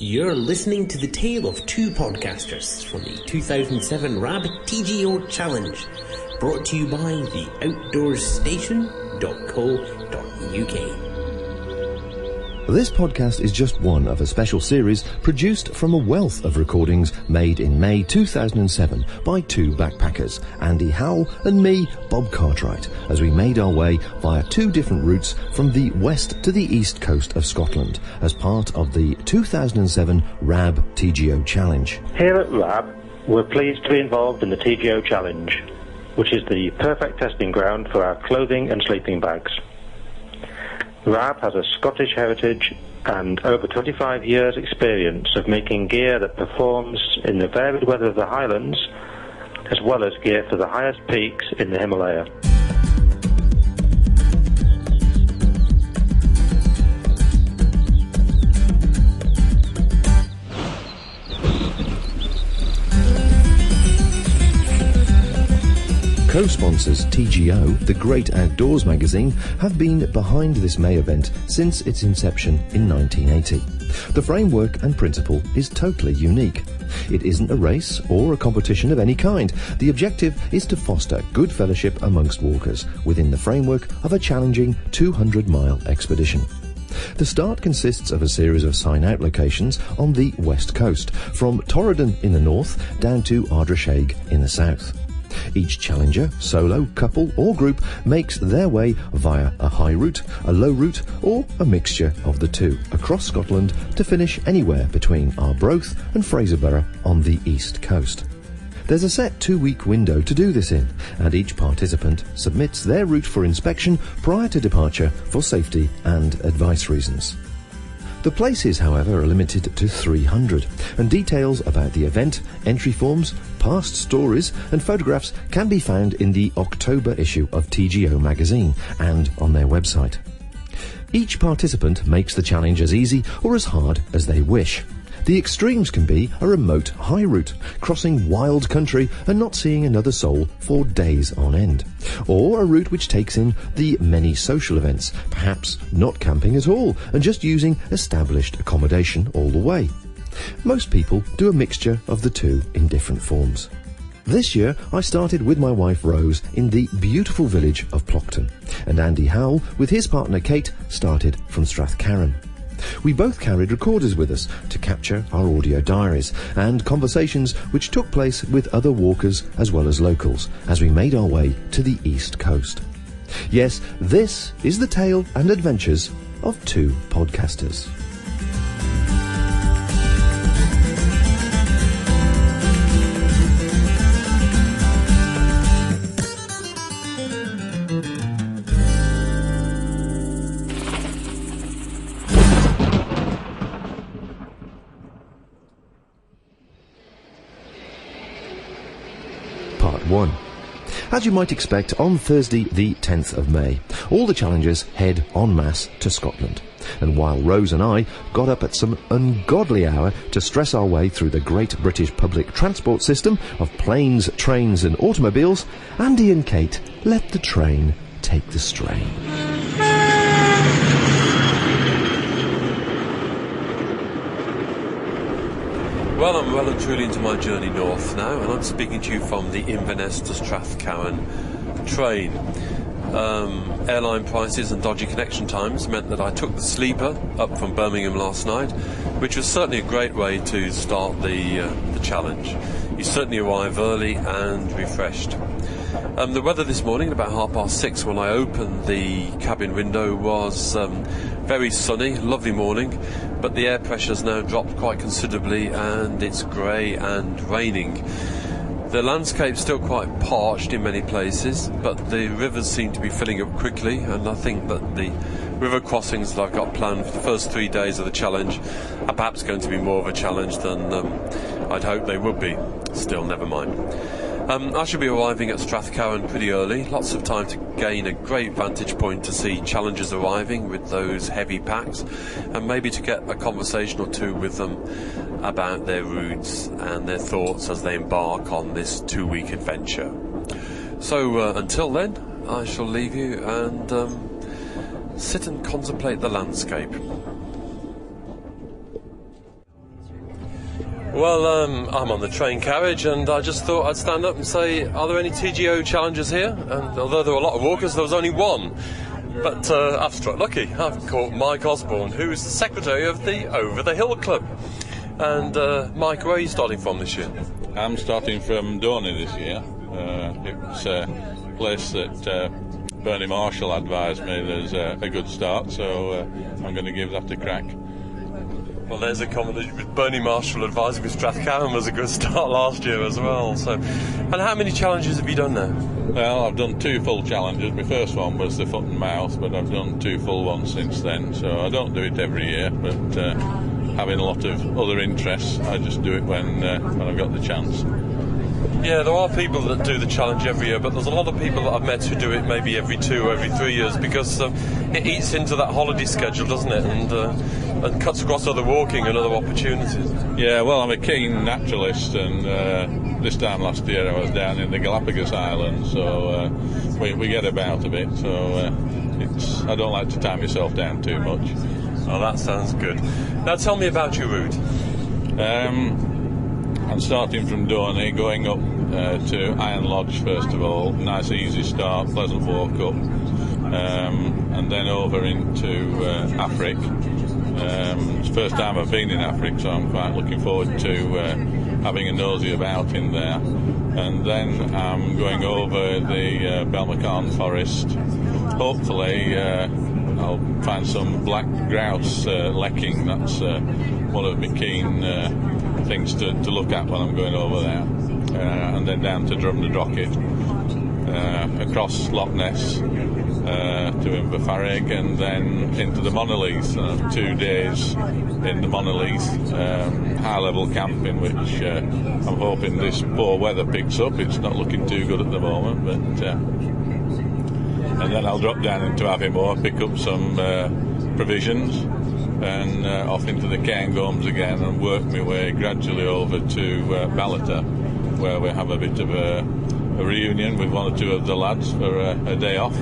You're listening to the tale of two podcasters from the 2007 RAB TGO Challenge, brought to you by theoutdoorstation.co.uk. This podcast is just one of a special series produced from a wealth of recordings made in May 2007 by two backpackers, Andy Howell and me, Bob Cartwright, as we made our way via two different routes from the west to the east coast of Scotland as part of the 2007 RAB TGO Challenge. Here at RAB, we're pleased to be involved in the TGO Challenge, which is the perfect testing ground for our clothing and sleeping bags. RAB has a Scottish heritage and over 25 years' experience of making gear that performs in the varied weather of the Highlands, as well as gear for the highest peaks in the Himalaya. Co-sponsors TGO, the Great Outdoors magazine, have been behind this May event since its inception in 1980. The framework and principle is totally unique. It isn't a race or a competition of any kind. The objective is to foster good fellowship amongst walkers within the framework of a challenging 200-mile expedition. The start consists of a series of sign-out locations on the west coast, from Torridon in the north down to Ardrishaig in the south. Each challenger, solo, couple or group makes their way via a high route, a low route or a mixture of the two across Scotland to finish anywhere between Arbroath and Fraserburgh on the east coast. There's a set 2-week window to do this in, and each participant submits their route for inspection prior to departure for safety and advice reasons. The places, however, are limited to 300, and details about the event, entry forms, past stories and photographs can be found in the October issue of TGO magazine and on their website. Each participant makes the challenge as easy or as hard as they wish. The extremes can be a remote high route, crossing wild country and not seeing another soul for days on end. Or a route which takes in the many social events, perhaps not camping at all and just using established accommodation all the way. Most people do a mixture of the two in different forms. This year I started with my wife Rose in the beautiful village of Plockton, and Andy Howell with his partner Kate started from Strathcarron. We both carried recorders with us to capture our audio diaries and conversations which took place with other walkers as well as locals as we made our way to the east coast. Yes, this is the tale and adventures of two podcasters. Part 1. As you might expect, on Thursday the 10th of May, all the challengers head en masse to Scotland. And while Rose and I got up at some ungodly hour to stress our way through the great British public transport system of planes, trains and automobiles, Andy and Kate let the train take the strain. Well, I'm well and truly into my journey north now, and I'm speaking to you from the Inverness to Strathcarron train. Airline prices and dodgy connection times meant that I took the sleeper up from Birmingham last night, which was certainly a great way to start the challenge. You certainly arrive early and refreshed. The weather this morning at about 6:30 when I opened the cabin window was very sunny, lovely morning, but the air pressure's now dropped quite considerably and it's grey and raining. The landscape's still quite parched in many places, but the rivers seem to be filling up quickly, and I think that the river crossings that I've got planned for the first 3 days of the challenge are perhaps going to be more of a challenge than I'd hoped they would be. Still, never mind. I should be arriving at Strathcarron pretty early, lots of time to gain a great vantage point to see challengers arriving with those heavy packs, and maybe to get a conversation or two with them about their routes and their thoughts as they embark on this 2-week adventure. So until then, I shall leave you and sit and contemplate the landscape. Well, I'm on the train carriage, and I just thought I'd stand up and say, are there any TGO challenges here? And although there were a lot of walkers, there was only one. But I've struck lucky. I've caught Mick Osborne, who is the secretary of the Over the Hill Club. And Mike, where are you starting from this year? I'm starting from Dorney this year. It's a place that Bernie Marshall advised me there's a good start, so I'm going to give that a crack. Well, there's a combination with Bernie Marshall advising me Strathcowan was a good start last year as well. So, and how many challenges have you done now? Well, I've done 2 full challenges. My first one was the foot and mouth, but I've done 2 full ones since then. So I don't do it every year, but having a lot of other interests, I just do it when I've got the chance. Yeah, there are people that do the challenge every year, but there's a lot of people that I've met who do it maybe every 2 or every 3 years, because it eats into that holiday schedule, doesn't it? And cuts across other walking and other opportunities. Yeah, well, I'm a keen naturalist, and this time last year I was down in the Galapagos Islands, so we get about a bit. So I don't like to tie myself down too much. Oh, that sounds good. Now tell me about your route. I'm starting from Dorney, going up to Iron Lodge first of all. Nice easy start, pleasant walk up, and then over into Africa. It's the first time I've been in Africa, so I'm quite looking forward to having a nosy about in there. And then I'm going over the Belmacan forest. Hopefully I'll find some black grouse lecking. That's one of my keen things to look at when I'm going over there. And then down to Drumnadrochit, across Loch Ness to Inverfarrig, and then into the Monolith. 2 days in the Monolith, high-level camping, which I'm hoping this poor weather picks up. It's not looking too good at the moment, but and then I'll drop down into Aviemore, pick up some provisions, and off into the Cairngorms again, and work my way gradually over to Ballater, where we have a bit of a reunion with 1 or 2 of the lads for a day off.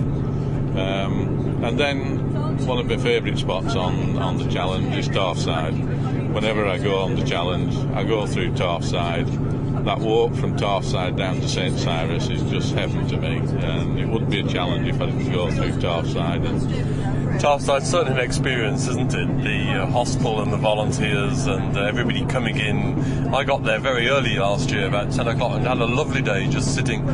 And then one of my favourite spots on the challenge is Tarfside. Whenever I go on the challenge, I go through Tarfside. That walk from Tarfside down to St Cyrus is just heaven to me, and it wouldn't be a challenge if I didn't go through Tarfside. Tarfside's certainly an experience, isn't it? The hospital and the volunteers and everybody coming in. I got there very early last year, about 10 o'clock, and had a lovely day just sitting,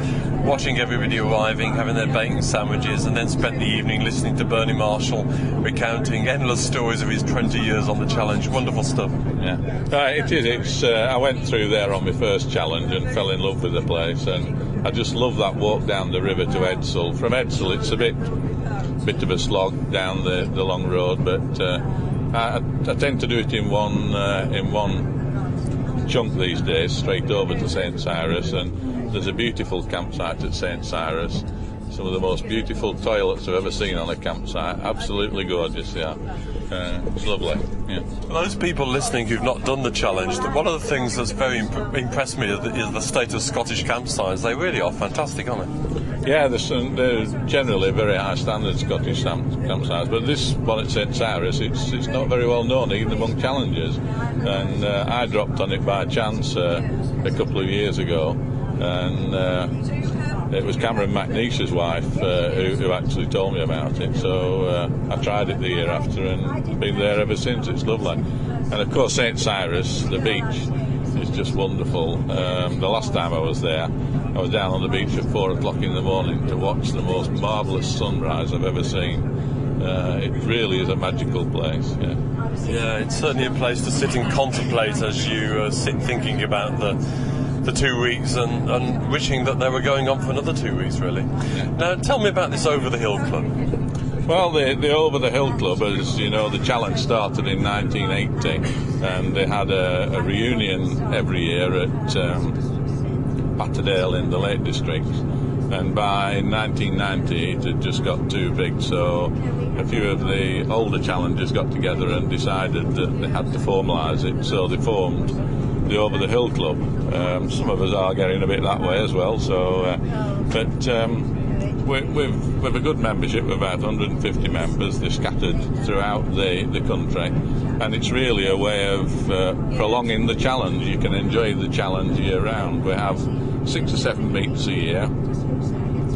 watching everybody arriving, having their bacon sandwiches, and then spent the evening listening to Bernie Marshall recounting endless stories of his 20 years on the challenge. Wonderful stuff. Yeah, it is. I went through there on my first challenge and fell in love with the place, and I just love that walk down the river to Edsall. From Edsall, it's a bit of a slog down the long road, but I tend to do it in one chunk these days, straight over to St Cyrus, and there's a beautiful campsite at St Cyrus. Some of the most beautiful toilets I've ever seen on a campsite. Absolutely gorgeous, yeah. It's lovely. Yeah. For those people listening who've not done the challenge, one of the things that's very impressed me is the state of Scottish campsites. They really are fantastic, aren't they? Yeah, they're generally very high standard Scottish campsites, but this one at St Cyrus, it's not very well known even among challengers, and I dropped on it by chance a couple of years ago, and it was Cameron McNeish's wife who actually told me about it, so I tried it the year after and been there ever since. It's lovely. And of course St Cyrus, the beach, is just wonderful. The last time I was there, I was down on the beach at 4 o'clock in the morning to watch the most marvellous sunrise I've ever seen. It really is a magical place. Yeah, it's certainly a place to sit and contemplate as you sit thinking about the 2 weeks and wishing that they were going on for another 2 weeks, really. Yeah. Now, tell me about this Over the Hill Club. Well, the Over the Hill Club, as you know, the challenge started in 1980, and they had a reunion every year at Patterdale in the Lake District. And by 1990, it had just got too big, so a few of the older challengers got together and decided that they had to formalise it, so they formed the Over the Hill Club. Some of us are getting a bit that way as well, so but We've a good membership. We've about 150 members. They're scattered throughout the country, and it's really a way of prolonging the challenge. You can enjoy the challenge year round. We have 6 or 7 meets a year.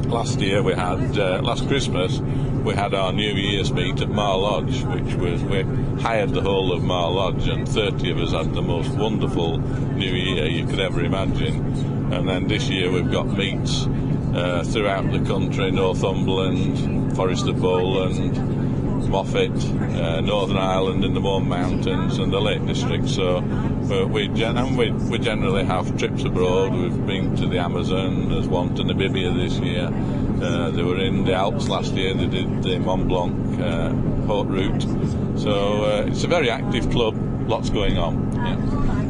Last year we had, last Christmas, we had our New Year's meet at Mar Lodge, which was, we hired the whole of Mar Lodge, and 30 of us had the most wonderful New Year you could ever imagine. And then this year we've got meets throughout the country: Northumberland, Forest of Bowland, Moffat, Northern Ireland in the Mourne Mountains, and the Lake District. So we generally have trips abroad. We've been to the Amazon, there's one to Namibia this year. They were in the Alps last year. They did the Mont Blanc Haute Route. So it's a very active club. Lots going on. Yeah.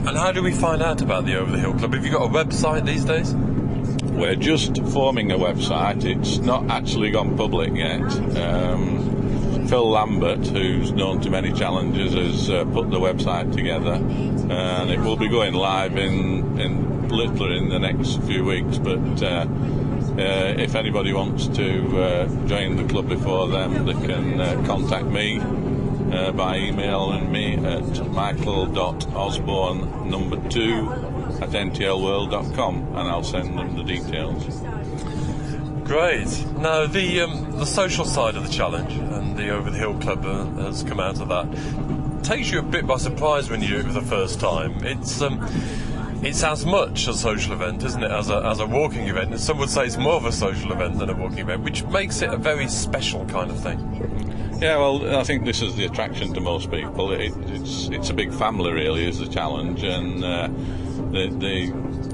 And how do we find out about the Over the Hill Club? Have you got a website these days? We're just forming a website. It's not actually gone public yet. Phil Lambert, who's known to many challenges, has put the website together, and it will be going live literally in the next few weeks. But if anybody wants to join the club before then, they can contact me by emailing me at michael.osborne2@ntlworld.com, and I'll send them the details. Great. Now, the social side of the challenge and the Over the Hill Club has come out of that. Takes you a bit by surprise when you do it for the first time. It's as much a social event, isn't it, as a walking event? And some would say it's more of a social event than a walking event, which makes it a very special kind of thing. Yeah, well, I think this is the attraction to most people. It's a big family, really, is the challenge, and the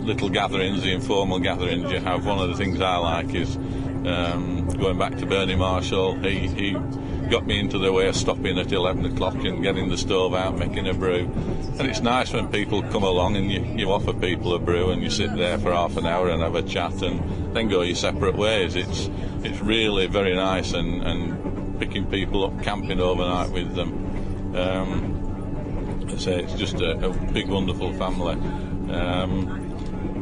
little gatherings, the informal gatherings you have. One of the things I like is going back to Bernie Marshall. He got me into the way of stopping at 11 o'clock and getting the stove out, making a brew. And it's nice when people come along and you offer people a brew and you sit there for half an hour and have a chat and then go your separate ways. It's really very nice, and picking people up, camping overnight with them. I say it's just a big, wonderful family.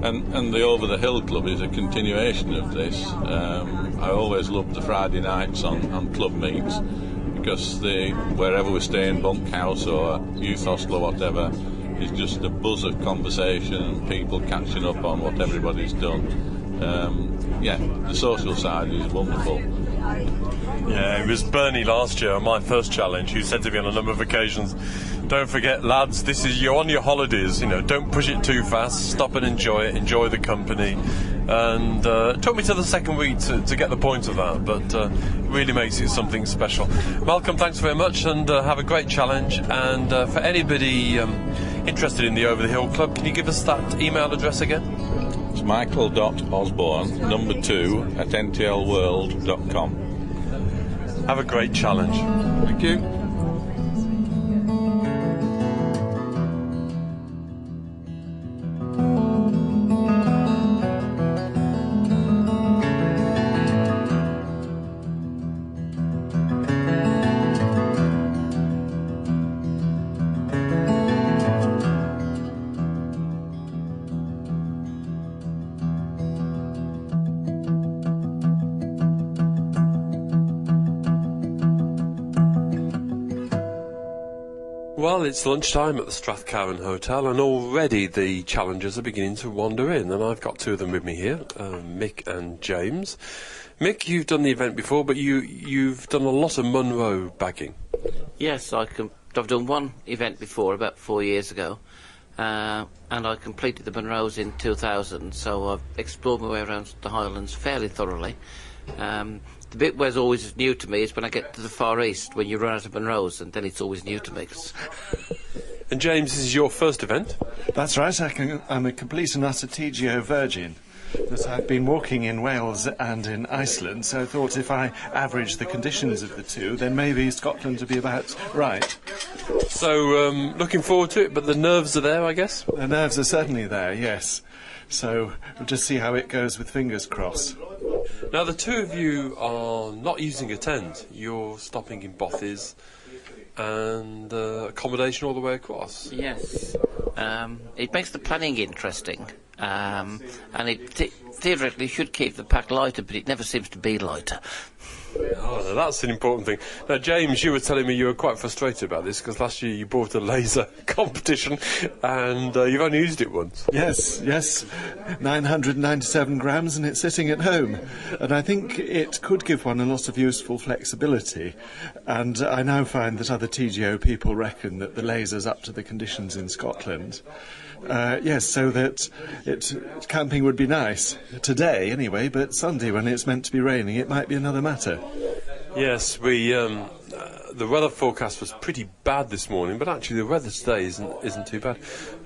And the Over the Hill Club is a continuation of this. I always loved the Friday nights on club meets, because wherever we stay, in bunkhouse or youth hostel or whatever, is just a buzz of conversation and people catching up on what everybody's done. The social side is wonderful. Yeah, it was Bernie last year on my first challenge who said to me on a number of occasions, "Don't forget, lads, you're on your holidays, don't push it too fast, stop and enjoy it, enjoy the company." And it took me to the second week to get the point of that, but it really makes it something special. Malcolm, thanks very much, and have a great challenge. And for anybody interested in the Over the Hill Club, can you give us that email address again? It's michael.osborne2@ntlworld.com. Have a great challenge. Thank you. Well, it's lunchtime at the Strathcowan Hotel, and already the challengers are beginning to wander in, and I've got two of them with me here, Mick and James. Mick, you've done the event before, but you've done a lot of Munro bagging. Yes, I've done one event before, about 4 years ago, and I completed the Munros in 2000, so I've explored my way around the Highlands fairly thoroughly. The bit where's always new to me is when I get to the Far East, when you run out of Munros, and then it's always new to me. And James, this is your first event? That's right, I'm a complete and utter TGO virgin. But I've been walking in Wales and in Iceland, so I thought if I average the conditions of the two, then maybe Scotland would be about right. So, looking forward to it, but the nerves are there, I guess? The nerves are certainly there, yes. So we'll just see how it goes with fingers crossed. Now, the two of you are not using a tent. You're stopping in bothies and accommodation all the way across. Yes. It makes the planning interesting. and it theoretically should keep the pack lighter, but it never seems to be lighter. Oh, no, that's an important thing. Now, James, you were telling me you were quite frustrated about this because last year you bought a laser competition and you've only used it once. Yes, 997 grams, and it's sitting at home. And I think it could give one a lot of useful flexibility. And I now find that other TGO people reckon that the laser's up to the conditions in Scotland. Yes, so that camping would be nice. Today, anyway, but Sunday, when it's meant to be raining, it might be another matter. Yes, the weather forecast was pretty bad this morning, but actually the weather today isn't too bad.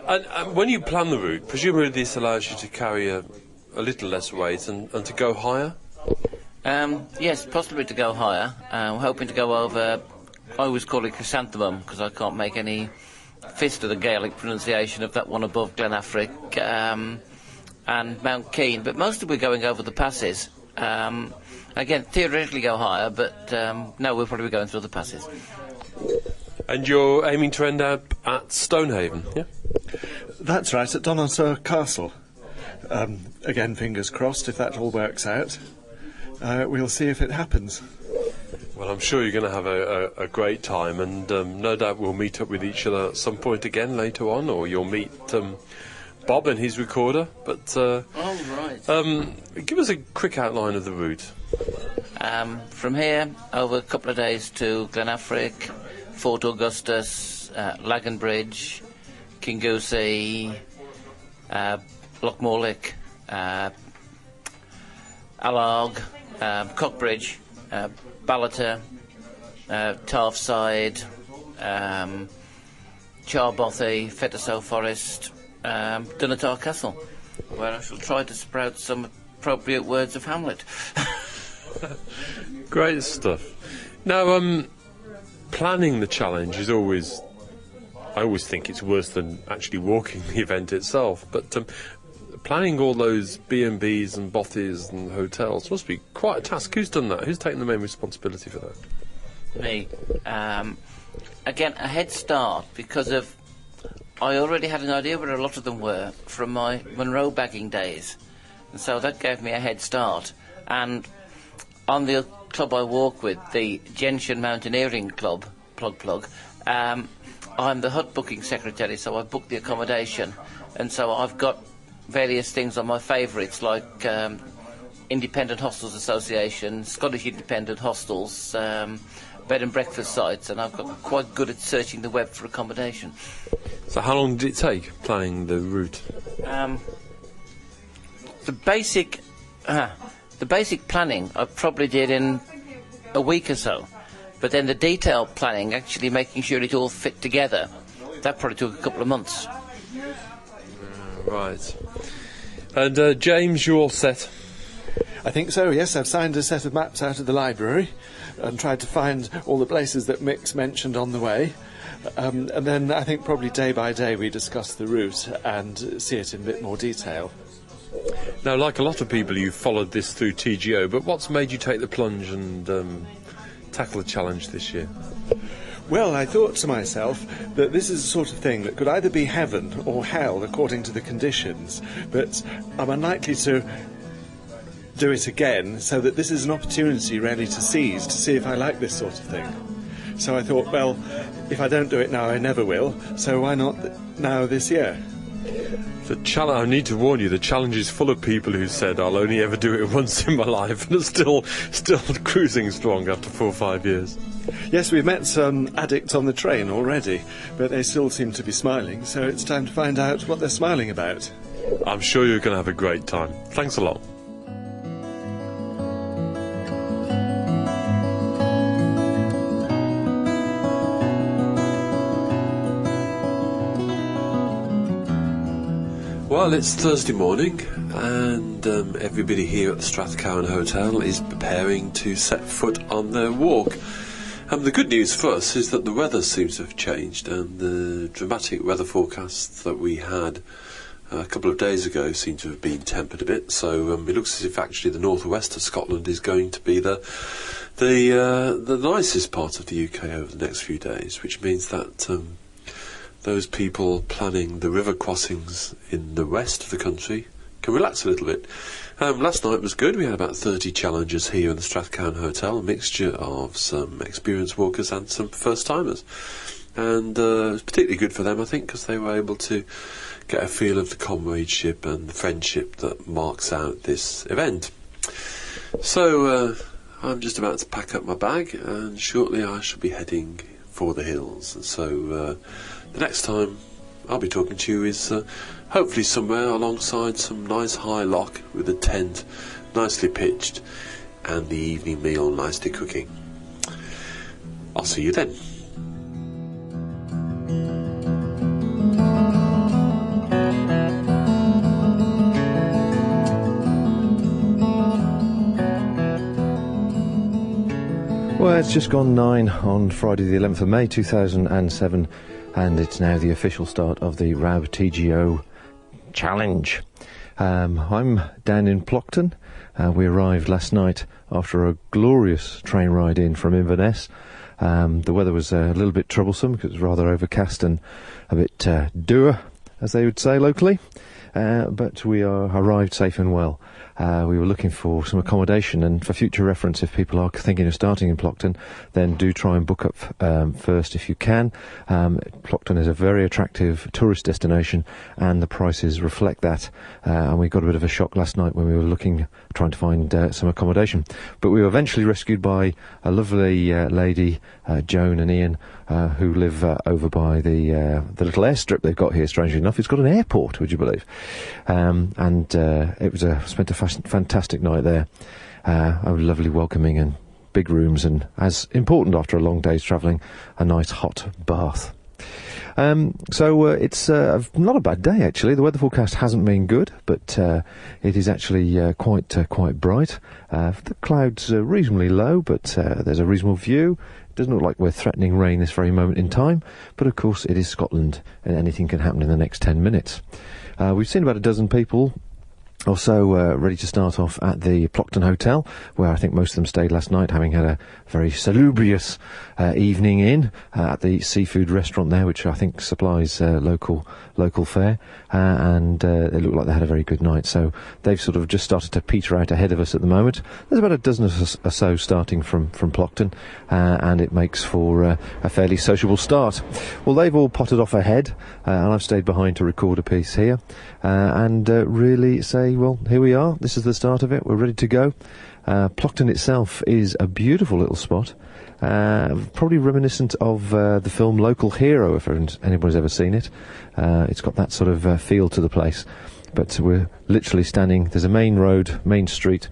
And when you plan the route, presumably this allows you to carry a little less weight and to go higher? Yes, possibly to go higher. I'm hoping to go over, I always call it chrysanthemum, because I can't make any fist of the Gaelic pronunciation of that one above Glen Affric, and Mount Keane, but mostly we're going over the passes. Again, theoretically go higher, but no, we'll probably be going through the passes. And you're aiming to end up at Stonehaven, yeah? That's right, at Donaghsur Castle. Again, fingers crossed if that all works out. We'll see if it happens. Well, I'm sure you're going to have a great time, and no doubt we'll meet up with each other at some point again later on, or you'll meet Bob and his recorder. But give us a quick outline of the route. From here, over a couple of days to Glen Affric, Fort Augustus, Lagan Bridge, Kingussie, Lochmorlick, Allarg, Cockbridge, Ballater, Tarfside, Charbothy, Fettersoe Forest, Dunatar Castle, where I shall try to sprout some appropriate words of Hamlet. Great stuff. Now, planning the challenge is always... I always think it's worse than actually walking the event itself, but planning all those B&Bs and bothies and hotels must be quite a task. Who's done that? Who's taken the main responsibility for that? Me. Again, a head start because of... I already had an idea where a lot of them were from my Monroe bagging days, and so that gave me a head start. And on the club I walk with, the Gentian Mountaineering Club, plug, I'm the hut booking secretary, so I book the accommodation, and so I've got various things on my favourites, like Independent Hostels Association, Scottish Independent Hostels, bed and breakfast sites, and I've got quite good at searching the web for accommodation. So how long did it take planning the route? The basic planning I probably did in a week or so, but then the detailed planning, actually making sure it all fit together, that probably took a couple of months. Right. And James, you all set? I think so, yes. I've signed a set of maps out of the library and tried to find all the places that Mick's mentioned on the way. And then I think probably day by day we discuss the route and see it in a bit more detail. Now, like a lot of people, you've followed this through TGO, but what's made you take the plunge and tackle the challenge this year? Well, I thought to myself that this is the sort of thing that could either be heaven or hell according to the conditions, but I'm unlikely to do it again, so that this is an opportunity really to seize, to see if I like this sort of thing. So I thought, well, if I don't do it now, I never will, so why not now this year? I need to warn you, the challenge is full of people who said, I'll only ever do it once in my life, and are still cruising strong after 4 or 5 years. Yes, we've met some addicts on the train already, but they still seem to be smiling, so it's time to find out what they're smiling about. I'm sure you're going to have a great time. Thanks a lot. Well, it's Thursday morning, and everybody here at the Strathcowan Hotel is preparing to set foot on their walk. The good news for us is that the weather seems to have changed, and the dramatic weather forecasts that we had a couple of days ago seem to have been tempered a bit. So it looks as if actually the northwest of Scotland is going to be the nicest part of the UK over the next few days, which means that those people planning the river crossings in the west of the country can relax a little bit. Last night was good. We had about 30 challengers here in the Strathcowan Hotel, a mixture of some experienced walkers and some first-timers. And it was particularly good for them, I think, because they were able to get a feel of the comradeship and the friendship that marks out this event. So I'm just about to pack up my bag, and shortly I shall be heading for the hills. And so the next time I'll be talking to you is hopefully somewhere alongside some nice high loch with a tent nicely pitched and the evening meal nicely cooking. I'll see you then. Well, it's just gone 9 on Friday the 11th of May 2007, and it's now the official start of the RAB TGO Challenge. I'm down in Plockton. We arrived last night after a glorious train ride in from Inverness. The weather was a little bit troublesome because it was rather overcast and a bit dour, as they would say locally. But we arrived safe and well. We were looking for some accommodation, and for future reference, if people are thinking of starting in Plockton, then do try and book up first if you can. Plockton is a very attractive tourist destination, and the prices reflect that. And we got a bit of a shock last night when we were trying to find some accommodation. But we were eventually rescued by a lovely lady, Joan and Ian, who live over by the little airstrip they've got here, strangely enough. It's got an airport, would you believe? It was spent a fantastic night there. A lovely welcoming and big rooms, and as important after a long day's travelling, a nice hot bath. So it's not a bad day, actually. The weather forecast hasn't been good, but it is actually quite bright. The clouds are reasonably low, but there's a reasonable view. It doesn't look like we're threatening rain this very moment in time, but of course it is Scotland, and anything can happen in the next 10 minutes. We've seen about a dozen people or so ready to start off at the Plockton Hotel, where I think most of them stayed last night, having had a very salubrious evening in at the seafood restaurant there, which I think supplies local fare, and it looked like they had a very good night. So they've sort of just started to peter out ahead of us at the moment. There's about a dozen or so starting from Plockton, and it makes for a fairly sociable start. Well, they've all potted off ahead, and I've stayed behind to record a piece here, and really say, well, here we are. This is the start of it. We're ready to go. Plockton itself is a beautiful little spot, probably reminiscent of the film Local Hero, if anybody's ever seen it. It's got that sort of feel to the place. But we're literally standing, there's a main street,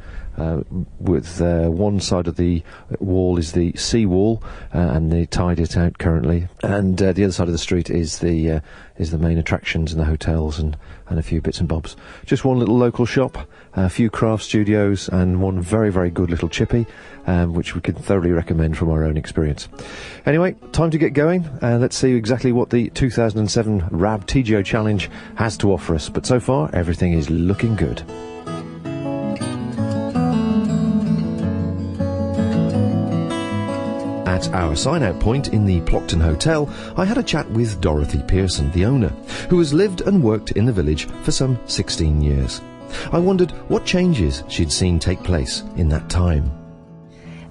with one side of the wall is the sea wall, and they tied it out currently, and the other side of the street is the main attractions and the hotels and a few bits and bobs. Just one little local shop, a few craft studios, and one very, very good little chippy, which we could thoroughly recommend from our own experience. Anyway, time to get going. Let's see exactly what the 2007 RAB TGO Challenge has to offer us. But so far, everything is looking good. At our sign-out point in the Plockton Hotel, I had a chat with Dorothy Pearson, the owner, who has lived and worked in the village for some 16 years. I wondered what changes she'd seen take place in that time.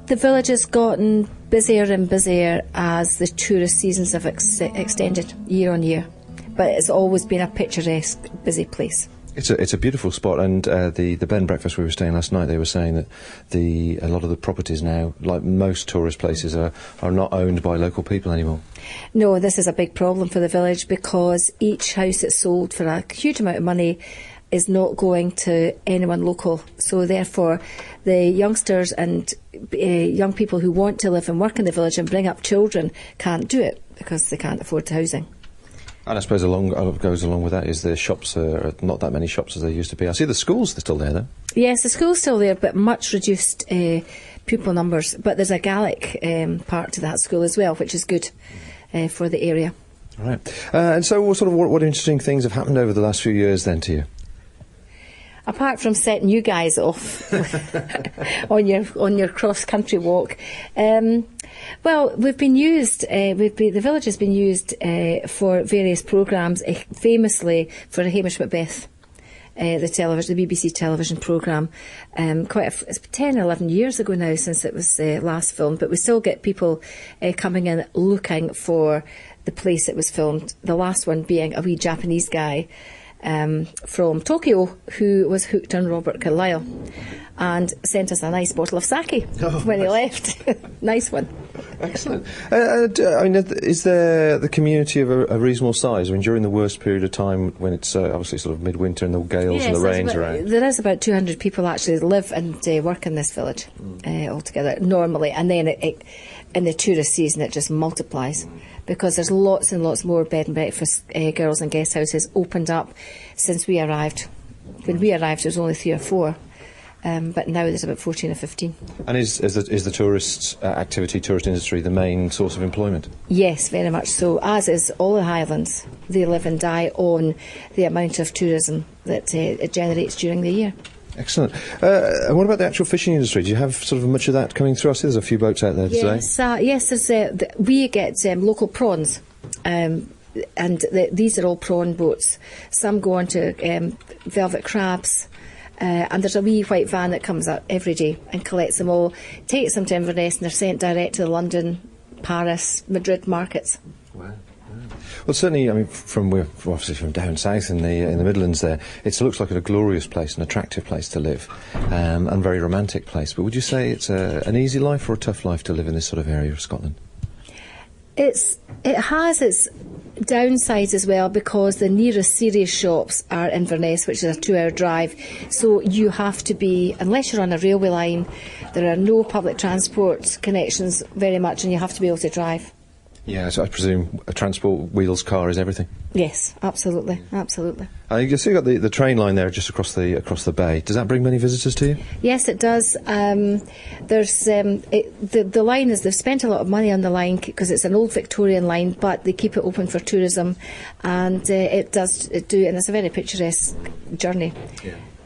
The village has gotten busier and busier as the tourist seasons have extended year on year, but it's always been a picturesque, busy place. It's a beautiful spot, and the bed and breakfast we were staying last night, they were saying that a lot of the properties now, like most tourist places, are not owned by local people anymore. No, this is a big problem for the village, because each house that's sold for a huge amount of money is not going to anyone local. So therefore, the youngsters and young people who want to live and work in the village and bring up children can't do it because they can't afford the housing. And I suppose goes along with that is the shops are not that many shops as there used to be. I see the schools are still there, though. Yes, the school's still there, but much reduced pupil numbers. But there's a Gaelic part to that school as well, which is good for the area. Right. And so what interesting things have happened over the last few years then to you? Apart from setting you guys off on your cross-country walk, well, we've been used. The village has been used for various programmes, famously for the Hamish Macbeth the BBC television programme. It's 10, 11 years ago now since it was last filmed, but we still get people coming in looking for the place it was filmed. The last one being a wee Japanese guy from Tokyo who was hooked on Robert Carlyle and sent us a nice bottle of sake when he left. Nice one. Excellent. I mean, is there the community of a reasonable size? I mean, during the worst period of time when it's obviously sort of midwinter and the gales and the rains around? There is about 200 people actually live and work in this village altogether normally, and then in the tourist season it just multiplies because there's lots and lots more bed and breakfast girls and guest houses opened up since we arrived. When we arrived there was only 3 or 4. But now there's about 14 or 15. And is the tourist industry the main source of employment? Yes, very much so, as is all the Highlands. They live and die on the amount of tourism that it generates during the year. Excellent. And what about the actual fishing industry? Do you have sort of much of that coming through? I see there's a few boats out there today. Yes, we get local prawns. These are all prawn boats. Some go on to velvet crabs. And there's a wee white van that comes up every day and collects them all, takes them to Inverness, and they're sent direct to the London, Paris, Madrid markets. Wow. Well, certainly, I mean, we're obviously from down south in the Midlands there, it looks like a glorious place, an attractive place to live, and very romantic place. But would you say it's an easy life or a tough life to live in this sort of area of Scotland? It has its downsides as well, because the nearest serious shops are Inverness, which is a 2-hour drive. So you have to be, unless you're on a railway line, there are no public transport connections very much, and you have to be able to drive. Yeah, so I presume a transport wheels car is everything. Yes, absolutely, absolutely. You can see you've got the train line there just across the bay. Does that bring many visitors to you? Yes, it does. There's the line is, they've spent a lot of money on the line because it's an old Victorian line, but they keep it open for tourism, and it does do, and it's a very picturesque journey.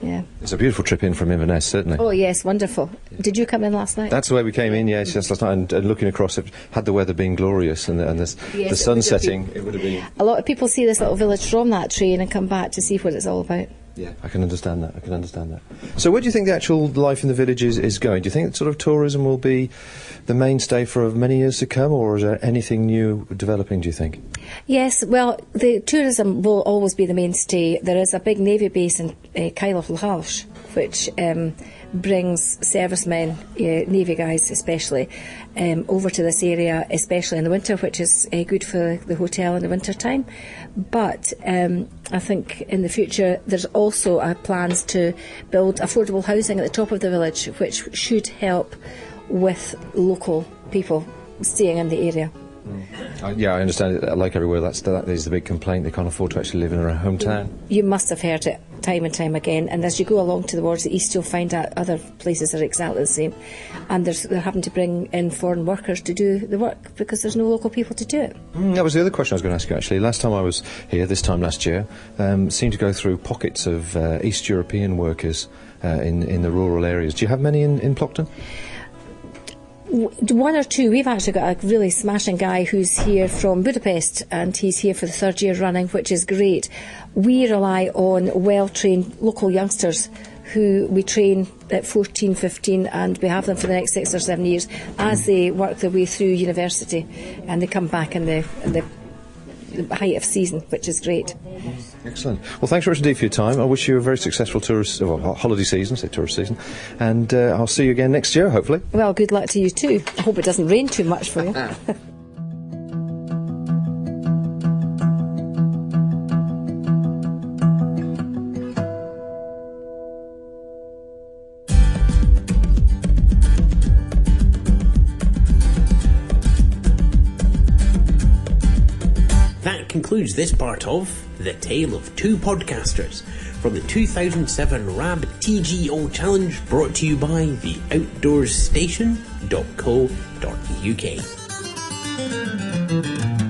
Yeah. It's a beautiful trip in from Inverness, certainly. Oh yes, wonderful. Did you come in last night? That's the way we came in, yes, last night, and looking across it, had the weather been glorious and the sun setting, it would have been... A lot of people see this little village from that train and come back to see what it's all about. Yeah, I can understand that. So where do you think the actual life in the village is going? Do you think that sort of tourism will be the mainstay for many years to come, or is there anything new developing, do you think? Yes, well, the tourism will always be the mainstay. There is a big Navy base in Cartwright, which brings servicemen, Navy guys especially, over to this area, especially in the winter, which is good for the hotel in the winter time. But I think in the future there's also plans to build affordable housing at the top of the village, which should help with local people staying in the area. Yeah, I understand it. Like everywhere, that is the big complaint. They can't afford to actually live in their hometown. You must have heard it time and time again. And as you go along towards the east, you'll find out other places are exactly the same. And they're having to bring in foreign workers to do the work because there's no local people to do it. That was the other question I was going to ask you, actually. Last time I was here, this time last year, seemed to go through pockets of East European workers in the rural areas. Do you have many in Plockton? One or two. We've actually got a really smashing guy who's here from Budapest, and he's here for the 3rd year running, which is great. We rely on well-trained local youngsters who we train at 14, 15, and we have them for the next 6 or 7 years as they work their way through university, and they come back in the height of season, which is great. Excellent. Well, thanks very much indeed for your time. I wish you a very successful holiday season, tourist season, and I'll see you again next year, hopefully. Well, good luck to you too. I hope it doesn't rain too much for you. Concludes this part of The Tale of Two Podcasters from the 2007 RAB TGO Challenge, brought to you by theoutdoorsStation.co.uk.